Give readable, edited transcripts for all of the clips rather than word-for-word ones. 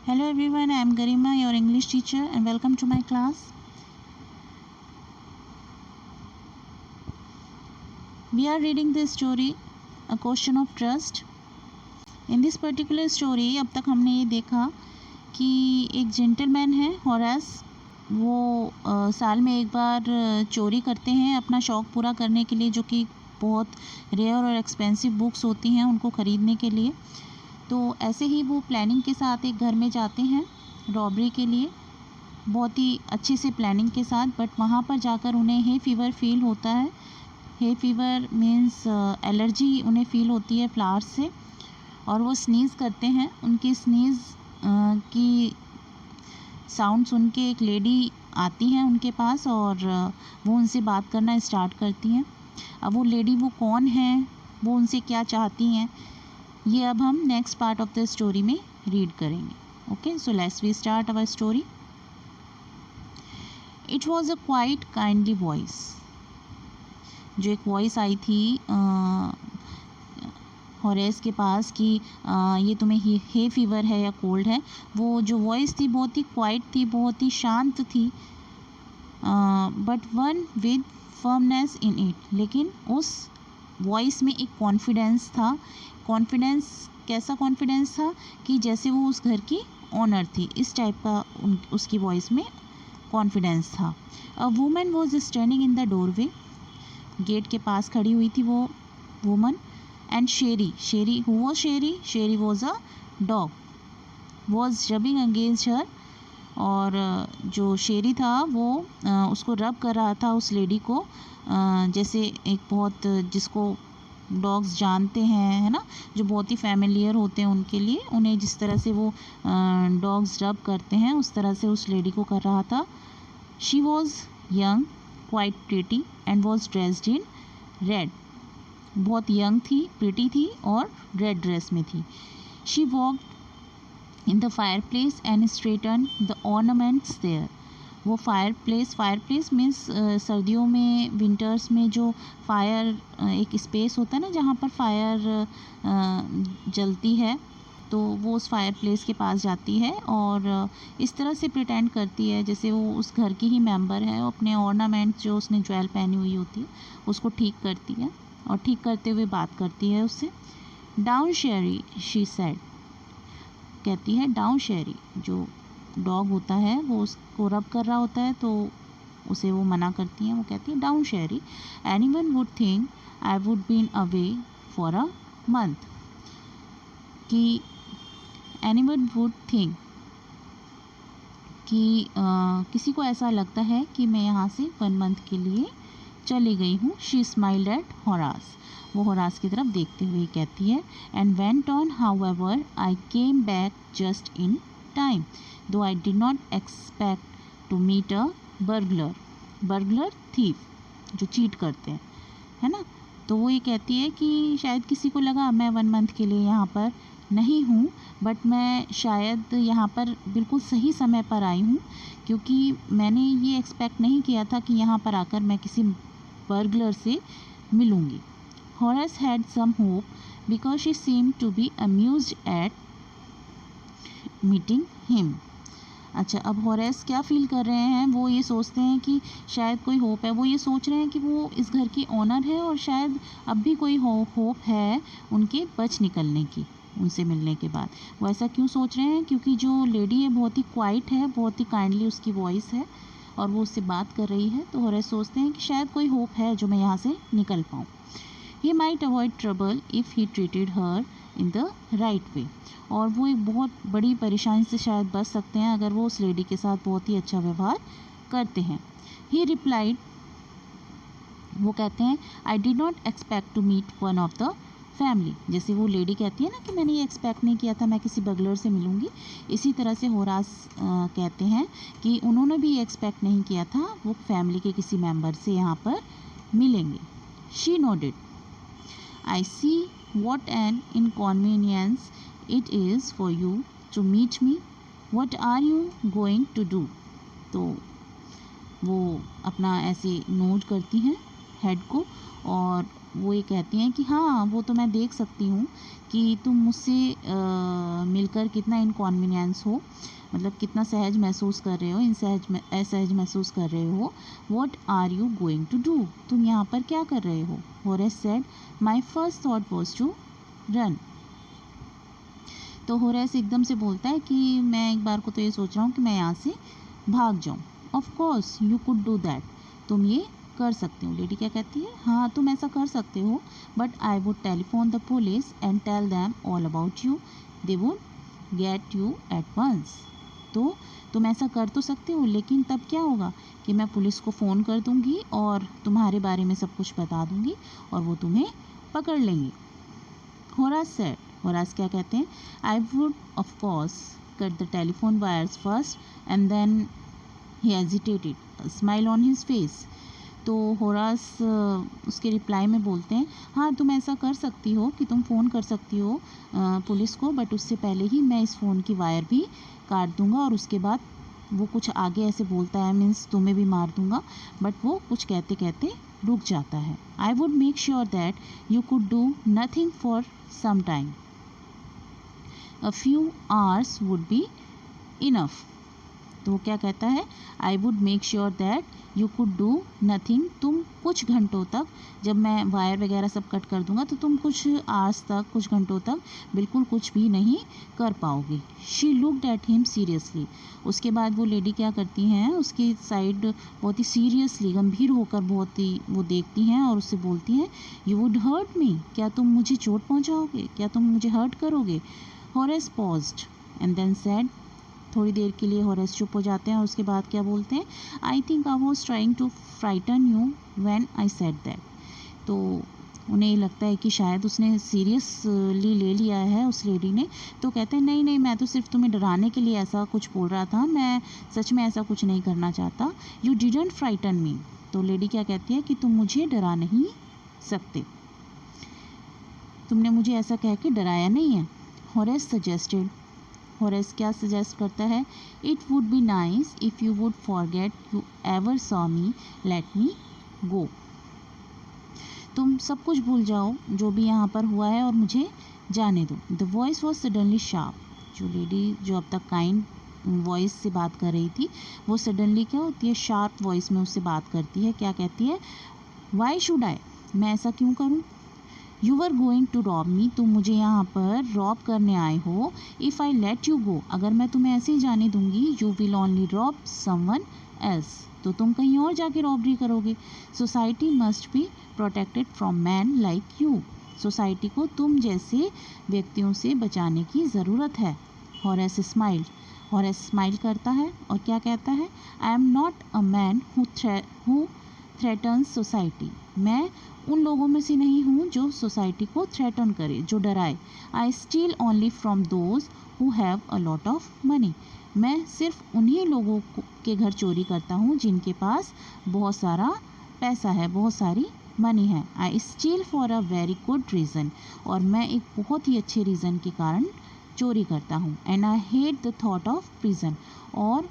Hello everyone, I am Garima, your English teacher, and welcome to my class. We are reading the story A Question of Trust. In this particular story अब तक हमने ये देखा कि एक gentleman है Horace, वो साल में एक बार चोरी करते हैं अपना शौक़ पूरा करने के लिए, जो कि बहुत रेयर और एक्सपेंसिव बुक्स होती हैं उनको ख़रीदने के लिए। तो ऐसे ही वो प्लानिंग के साथ एक घर में जाते हैं रॉबरी के लिए, बहुत ही अच्छे से प्लानिंग के साथ। बट वहाँ पर जाकर उन्हें हे फीवर फील होता है। हे फीवर मीन्स एलर्जी उन्हें फ़ील होती है फ्लावर्स से, और वो स्नीज़ करते हैं। उनकी स्नीज़ की साउंड सुन के एक लेडी आती हैं उनके पास और वो उनसे बात करना स्टार्ट करती हैं। अब वो लेडी वो कौन है, वो उनसे क्या चाहती हैं, ये अब हम next part of the story में रीड करेंगे। Okay, so let's we start our story. It was a quite kindly voice. जो एक वॉइस आई थी होरेस के पास कि ये तुम्हें हे फीवर है या कोल्ड है, वो जो वॉइस थी बहुत ही क्वाइट थी, बहुत ही शांत थी, but one with firmness in it. लेकिन उस वॉइस में एक कॉन्फिडेंस था। कॉन्फिडेंस कैसा कॉन्फिडेंस था कि जैसे वो उस घर की ओनर थी, इस टाइप का उसकी वॉइस में कॉन्फिडेंस था। A woman was standing in the doorway. Gate के पास खड़ी हुई थी वो woman. And Sherry who was Sherry was a dog was rubbing against her. और जो शेरी था वो उसको रब कर रहा था उस लेडी को, जैसे एक बहुत जिसको डॉग्स जानते हैं, है ना, जो बहुत ही फैमिलियर होते हैं उनके लिए, उन्हें जिस तरह से वो डॉग्स रब करते हैं उस तरह से उस लेडी को कर रहा था। She was young, quite pretty and was dressed in red. बहुत यंग थी, प्रिटी थी और रेड ड्रेस में थी। She walked in the fireplace and straighten the ornaments there. वो फायर प्लेस मीन्स सर्दियों में, विंटर्स में जो फायर एक स्पेस होता है ना जहाँ पर फायर जलती है, तो वो उस फायर प्लेस के पास जाती है और इस तरह से प्रिटेंड करती है जैसे वो उस घर की ही मेंबर है। अपने ऑर्नामेंट्स जो उसने ज्वेल पहनी हुई होती है उसको ठीक करती है और ठीक करते हुए बात करती है उससे। डाउन शेरी शी सेड, कहती है डाउन शेरी। जो डॉग होता है वो उसको रब कर रहा होता है तो उसे वो मना करती हैं। वो कहती है down Sherry, anyone would think I would been away for a month. कि एनीवन वुड थिंक कि किसी को ऐसा लगता है कि मैं यहाँ से 1 मंथ के लिए चली गई हूँ। She smiled at Horace. वो होरास की तरफ देखते हुए कहती है and went on, however I came back just in time though I did not expect to meet a burglar thief, जो चीट करते हैं, है ना। तो वो ये कहती है कि शायद किसी को लगा मैं 1 मंथ के लिए यहाँ पर नहीं हूँ, बट मैं शायद यहाँ पर बिल्कुल सही समय पर आई हूँ, क्योंकि मैंने ये एक्सपेक्ट नहीं किया था कि यहाँ पर आकर मैं किसी बर्गलर से मिलूँगी। Horace had some hope because she seemed to be amused at meeting him. अच्छा, अब होरेस क्या फ़ील कर रहे हैं, वो ये सोचते हैं कि शायद कोई होप है। वो ये सोच रहे हैं कि वो इस घर की ओनर है और शायद अब भी कोई होप है उनके बच निकलने की, उनसे मिलने के बाद। वो ऐसा क्यों सोच रहे हैं, क्योंकि जो लेडी है बहुत ही क्वाइट है, बहुत ही काइंडली उसकी वॉइस है और वो उससे बात कर रही है। तो होरेस सोचते हैं कि शायद कोई होप है जो मैं यहाँ से निकल पाऊँ। He might avoid trouble if he treated her in the right way. और वो एक बहुत बड़ी परेशानी से शायद बच सकते हैं अगर वो उस लेडी के साथ बहुत ही अच्छा व्यवहार करते हैं। ही रिप्लाइड, वो कहते हैं I did not expect to meet one of the family. जैसे वो लेडी कहती है ना कि मैंने ये एक्सपेक्ट नहीं किया था मैं किसी बगलर से मिलूँगी, इसी तरह से होरास कहते हैं कि उन्होंने भी ये एक्सपेक्ट नहीं किया था वो फैमिली के किसी मेम्बर से यहाँ पर मिलेंगे। She nodded, I see what an inconvenience it is for you to meet me. What are you going to do? तो वो अपना ऐसे नोट करती हैं हेड को और वो ये कहती हैं कि हाँ वो तो मैं देख सकती हूँ कि तुम मुझसे मिलकर कितना इनकॉन्वीनियंस हो, मतलब कितना सहज महसूस कर रहे हो, असहज महसूस कर रहे हो। What are you going to do, तुम यहाँ पर क्या कर रहे हो। Horace said my first thought was to run. तो होरेस एकदम से बोलता है कि मैं एक बार को तो ये सोच रहा हूँ कि मैं यहाँ से भाग जाऊँ। Of course you could do that, तुम ये कर सकते हो। लेडी क्या कहती है, हाँ तुम ऐसा कर सकते हो, but I would telephone the police and tell them all about you, they would get you at once. तो तुम ऐसा कर तो सकते हो, लेकिन तब क्या होगा कि मैं पुलिस को फ़ोन कर दूंगी और तुम्हारे बारे में सब कुछ बता दूंगी और वो तुम्हें पकड़ लेंगे। होरास सेड, होरास क्या कहते हैं, I would of course cut the telephone wires first and then he hesitated, smile on his face. तो होरास उसके रिप्लाई में बोलते हैं, हाँ तुम ऐसा कर सकती हो कि तुम फ़ोन कर सकती हो पुलिस को, बट उससे पहले ही मैं इस फ़ोन की वायर भी काट दूंगा और उसके बाद वो कुछ आगे ऐसे बोलता है, मीन्स तुम्हें भी मार दूंगा, बट वो कुछ कहते कहते रुक जाता है। I would make sure that you could do nothing for some time, a few hours would be enough. तो वो क्या कहता है, I would make sure that you could do nothing, तुम कुछ घंटों तक, जब मैं वायर वगैरह सब कट कर दूंगा तो तुम कुछ आवर्स तक, कुछ घंटों तक बिल्कुल कुछ भी नहीं कर पाओगी। She looked at him seriously. उसके बाद वो लेडी क्या करती हैं, उसकी साइड बहुत ही सीरियसली, गंभीर होकर बहुत ही वो देखती हैं और उससे बोलती हैं, यू वुड हर्ट मी, क्या तुम मुझे चोट पहुंचाओगे, क्या तुम मुझे हर्ट करोगे। Horace paused and then said, थोड़ी देर के लिए होरेस चुप हो जाते हैं और उसके बाद क्या बोलते हैं, I think I was trying to frighten you when I said that. तो उन्हें लगता है कि शायद उसने सीरियसली ले लिया है उस लेडी ने, तो कहते हैं नहीं नहीं, मैं तो सिर्फ तुम्हें डराने के लिए ऐसा कुछ बोल रहा था, मैं सच में ऐसा कुछ नहीं करना चाहता। यू डिडंट फ्राइटन मी। तो लेडी क्या कहती है कि तुम मुझे डरा नहीं सकते, तुमने मुझे ऐसा कह के डराया नहीं है। होरेस सजेस्टेड, होरेस क्या सजेस्ट करता है, it would be nice if you would forget you ever saw me, let me go. तुम सब कुछ भूल जाओ जो भी यहाँ पर हुआ है और मुझे जाने दो। The voice was suddenly sharp, जो लेडी जो अब तक काइंड वॉइस से बात कर रही थी, वो सडनली क्या होती है, शार्प वॉइस में उससे बात करती है। क्या कहती है, वाई शुड आई, मैं ऐसा क्यों करूँ। You are going to rob me, तुम मुझे यहाँ पर रॉब करने आए हो। If I let you go, अगर मैं तुम्हें ऐसे ही जाने दूंगी, you will only rob someone else, तो तुम कहीं और जाके रॉबरी करोगे। Society must be protected from man like you, society को तुम जैसे व्यक्तियों से बचाने की ज़रूरत है। होरेस स्माइल, होरेस स्माइल करता है और क्या कहता है, I am not a man who threatens society, मैं उन लोगों में से नहीं हूँ जो सोसाइटी को थ्रेटन करे, जो डराए। I steal only from those who have a lot of money, मैं सिर्फ उन्हीं लोगों के घर चोरी करता हूँ जिनके पास बहुत सारा पैसा है, बहुत सारी मनी है। I steal for a very good reason, और मैं एक बहुत ही अच्छे रीज़न के कारण चोरी करता हूँ। And I hate the thought of prison, और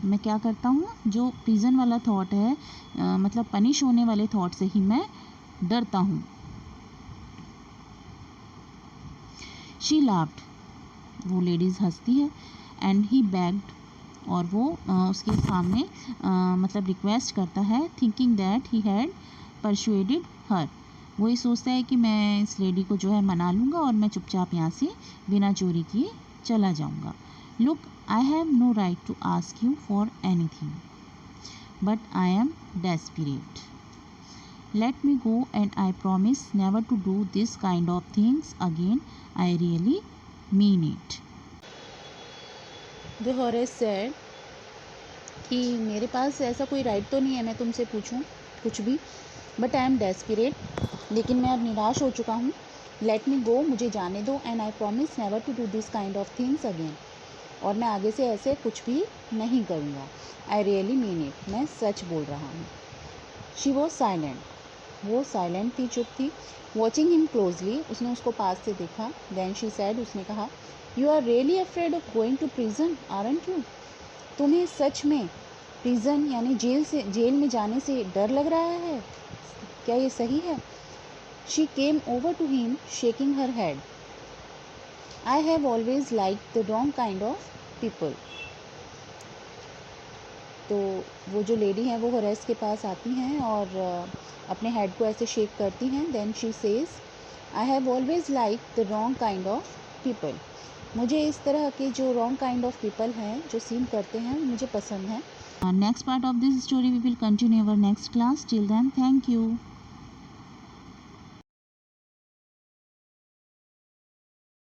मैं क्या करता हूँ, जो प्रिजन वाला थॉट है, मतलब पनिश होने वाले थॉट से ही मैं डरता हूँ। शी लाफ्ड, वो लेडीज़ हंसती है। एंड ही बेग्ड, और वो उसके सामने मतलब रिक्वेस्ट करता है, thinking that he had persuaded her, वो ये सोचता है कि मैं इस लेडी को जो है मना लूँगा और मैं चुपचाप यहाँ से बिना चोरी किए चला जाऊँगा। Look, I have no right to ask you for anything, but I am desperate, let me go and I promise never to do this kind of things again, I really mean it। जो Horace said कि मेरे पास ऐसा कोई right तो नहीं है मैं तुमसे पूछूं कुछ भी, बट आई एम डेस्परेट, लेकिन मैं अब निराश हो चुका हूँ। लेट मी गो, मुझे जाने दो, and I promise never to do this kind of things again, और मैं आगे से ऐसे कुछ भी नहीं करूँगा। आई रियली मीन इट, मैं सच बोल रहा हूँ। शी वॉज साइलेंट, वो साइलेंट थी, चुप थी। वॉचिंग हिम क्लोजली, उसने उसको पास से देखा। देन शी सैड, उसने कहा, you are really afraid of going to prison aren't you, तुम्हें सच में प्रिजन यानी जेल में जाने से डर लग रहा है, क्या ये सही है। She came over to him, shaking her head. I have always liked the wrong kind of people. तो वो जो लेडी हैं वो होरेस के पास आती हैं और अपने हेड को ऐसे शेक करती हैं. Then she says, I have always like the wrong kind of people. मुझे इस तरह के जो रॉन्ग काइंड ऑफ पीपल हैं, जो सीन करते हैं, मुझे पसंद हैं. Next part of this story we will continue our next class. Till then, thank you.